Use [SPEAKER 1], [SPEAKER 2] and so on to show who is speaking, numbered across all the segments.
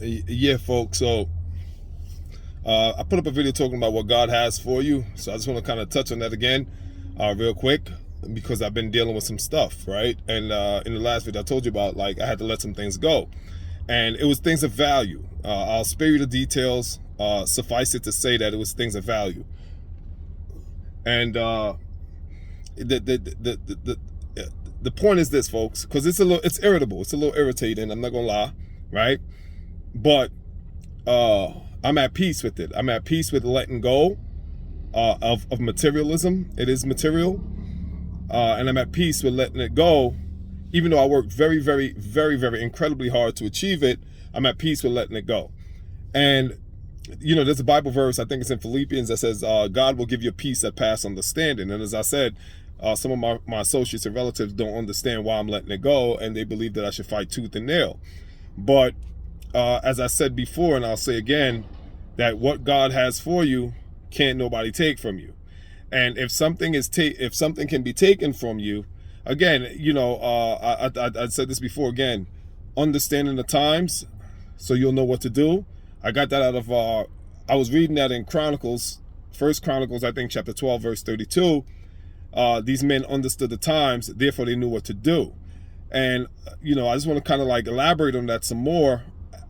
[SPEAKER 1] Yeah, folks. So I put up a video talking about what God has for you. So I just want to kind of touch on that again, real quick, because I've been dealing with some stuff, right? And in the last video, I told you about like I had to let some things go, and it was things of value. I'll spare you the details. Suffice it to say that it was things of value, and the point is this, folks, because it's irritable, it's a little irritating. I'm not gonna lie, right? But I'm at peace with it. I'm at peace with letting go of materialism. It is material, and I'm at peace with letting it go. Even though I worked very, very, very, very incredibly hard to achieve it, I'm at peace with letting it go. And there's a Bible verse, I think it's in Philippians, that says, God will give you a peace that passes understanding. And as I said, some of my associates and relatives don't understand why I'm letting it go, and they believe that I should fight tooth and nail. But as I said before, and I'll say again, that what God has for you can't nobody take from you. And if something can be taken from you, again, I said this before, again, understanding the times, so you'll know what to do. I got that out of I was reading that in Chronicles, First Chronicles, I think chapter 12, verse 32. These men understood the times, therefore they knew what to do. And I just want to kind of like elaborate on that some more,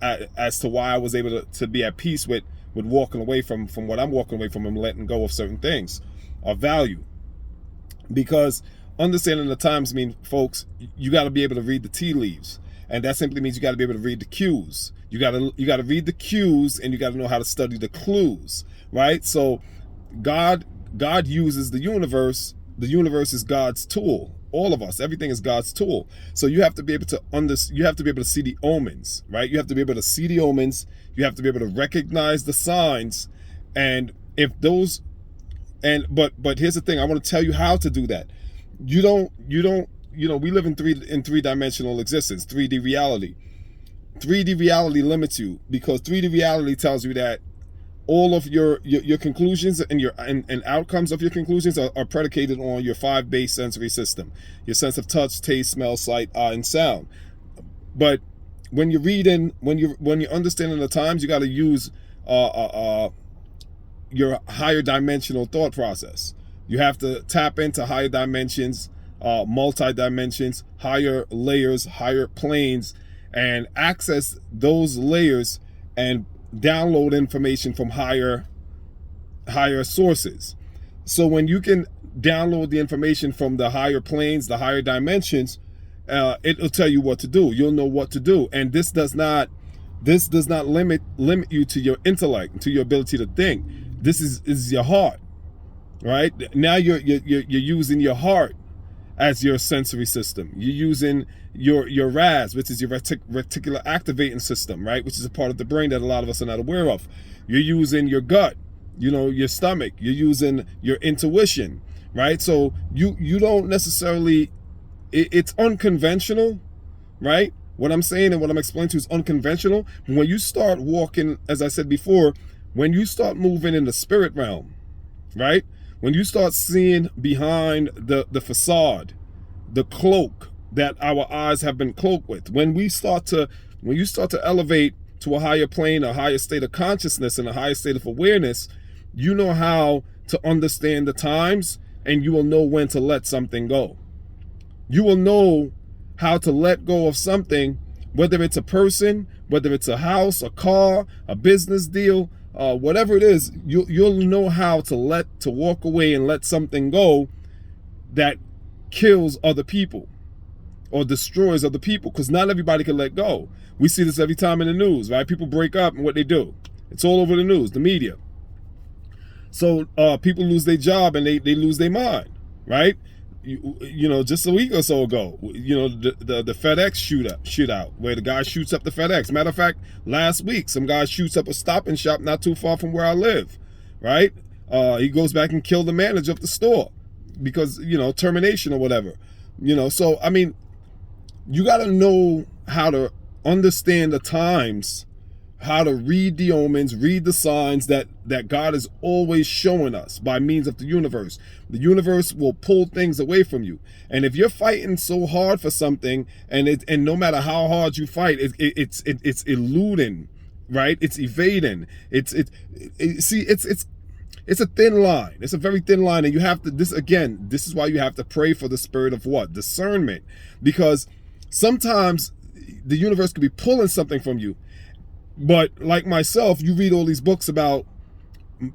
[SPEAKER 1] as to why I was able to be at peace with walking away from what I'm walking away from and letting go of certain things of value. Because understanding the times mean, folks, you got to be able to read the tea leaves. And that simply means you got to be able to read the cues. You got to read the cues, and you got to know how to study the clues, right? So God uses the universe. The universe is God's tool. All of us, everything is God's tool. So you have to be able to you have to be able to see the omens, right? You have to be able to see the omens. You have to be able to recognize the signs. And if those, but here's the thing, I want to tell you how to do that. You don't, we live in three-dimensional existence, 3D reality. 3D reality limits you, because 3D reality tells you that all of your conclusions and outcomes of your conclusions are predicated on your 5 base sensory system, your sense of touch, taste, smell, sight, eye, and sound. But when you're reading, when you're understanding the times, you got to use your higher dimensional thought process. You have to tap into higher dimensions, multi-dimensions, higher layers, higher planes, and access those layers and download information from higher sources. So when you can download the information from the higher planes, the higher dimensions, it'll tell you what to do. You'll know what to do. And this does not limit you to your intellect, to your ability to think. This is your heart, right? Now you're using your heart as your sensory system. You're using your RAS, which is your reticular activating system, right? Which is a part of the brain that a lot of us are not aware of. You're using your gut, your stomach. You're using your intuition, right? So you don't necessarily, it's unconventional, right? What I'm saying and what I'm explaining to you is unconventional. When you start walking, as I said before, when you start moving in the spirit realm, right? When you start seeing behind the facade, the cloak that our eyes have been cloaked with, when you start to elevate to a higher plane, a higher state of consciousness, and a higher state of awareness, you know how to understand the times, and you will know when to let something go. You will know how to let go of something, whether it's a person, whether it's a house, a car, a business deal, whatever it is. You'll know how to walk away and let something go that kills other people or destroys other people, because not everybody can let go. We see this every time in the news, right? People break up, and what they do, it's all over the news, the media. So people lose their job, and they lose their mind, right? Just a week or so ago, the FedEx shootout, where the guy shoots up the FedEx. Matter of fact, last week, some guy shoots up a Stop and Shop not too far from where I live, right? He goes back and kills the manager of the store because, termination or whatever. So, I mean, you got to know how to understand the times, how to read the omens, read the signs that God is always showing us by means of the universe. The universe will pull things away from you. And if you're fighting so hard for something, and no matter how hard you fight, it's eluding right? It's evading. See, it's a thin line. It's a very thin line, and you have to, this is why you have to pray for the spirit of what? Discernment. Because sometimes the universe could be pulling something from you. But like myself, you read all these books about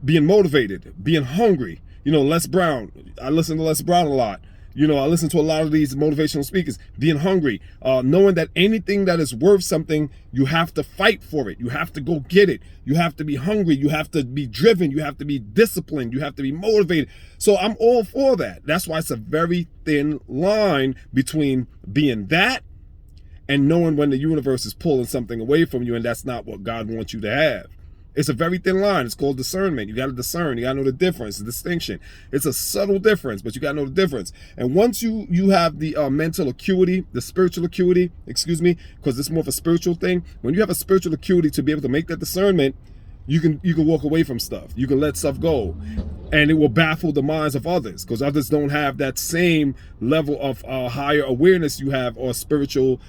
[SPEAKER 1] being motivated, being hungry. Les Brown. I listen to Les Brown a lot. I listen to a lot of these motivational speakers. Being hungry, knowing that anything that is worth something, you have to fight for it. You have to go get it. You have to be hungry. You have to be driven. You have to be disciplined. You have to be motivated. So I'm all for that. That's why it's a very thin line between being that and knowing when the universe is pulling something away from you, and that's not what God wants you to have. It's a very thin line. It's called discernment. You got to discern. You got to know the difference, the distinction. It's a subtle difference, but you got to know the difference. And once you have the mental acuity, the spiritual acuity, because it's more of a spiritual thing. When you have a spiritual acuity to be able to make that discernment, you can walk away from stuff. You can let stuff go, and it will baffle the minds of others, because others don't have that same level of higher awareness you have, or spiritual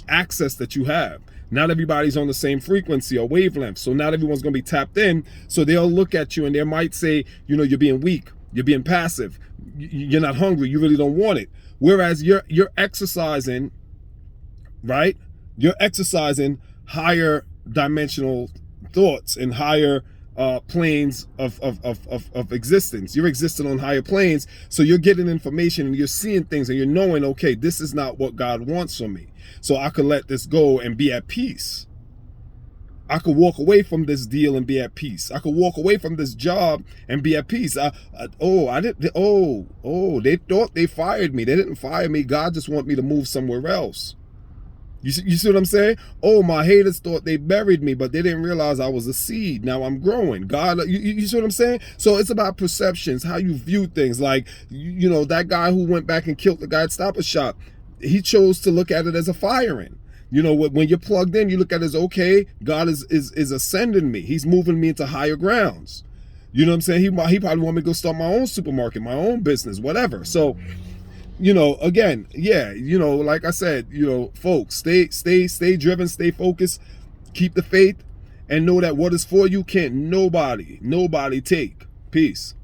[SPEAKER 1] access that you have. Not everybody's on the same frequency or wavelength, so not everyone's going to be tapped in. So they'll look at you and they might say, you're being weak, you're being passive, you're not hungry, you really don't want it. Whereas you're exercising, right? You're exercising higher dimensional thoughts and higher planes of existence. You're existing on higher planes, so you're getting information and you're seeing things and you're knowing, okay, this is not what God wants from me. So I could let this go and be at peace. I could walk away from this deal and be at peace. I could walk away from this job and be at peace. They thought they fired me. They didn't fire me. God just want me to move somewhere else. You see what I'm saying? My haters thought they buried me, but they didn't realize I was a seed. Now I'm growing. God, you see what I'm saying? So it's about perceptions, how you view things. Like, that guy who went back and killed the guy at Stop and Shop, he chose to look at it as a firing. When you're plugged in, you look at it as, okay, God is ascending me. He's moving me into higher grounds. You know what I'm saying? He probably want me to go start my own supermarket, my own business, whatever. So, again, like I said, folks, stay driven, stay focused, keep the faith, and know that what is for you can't nobody take. Peace.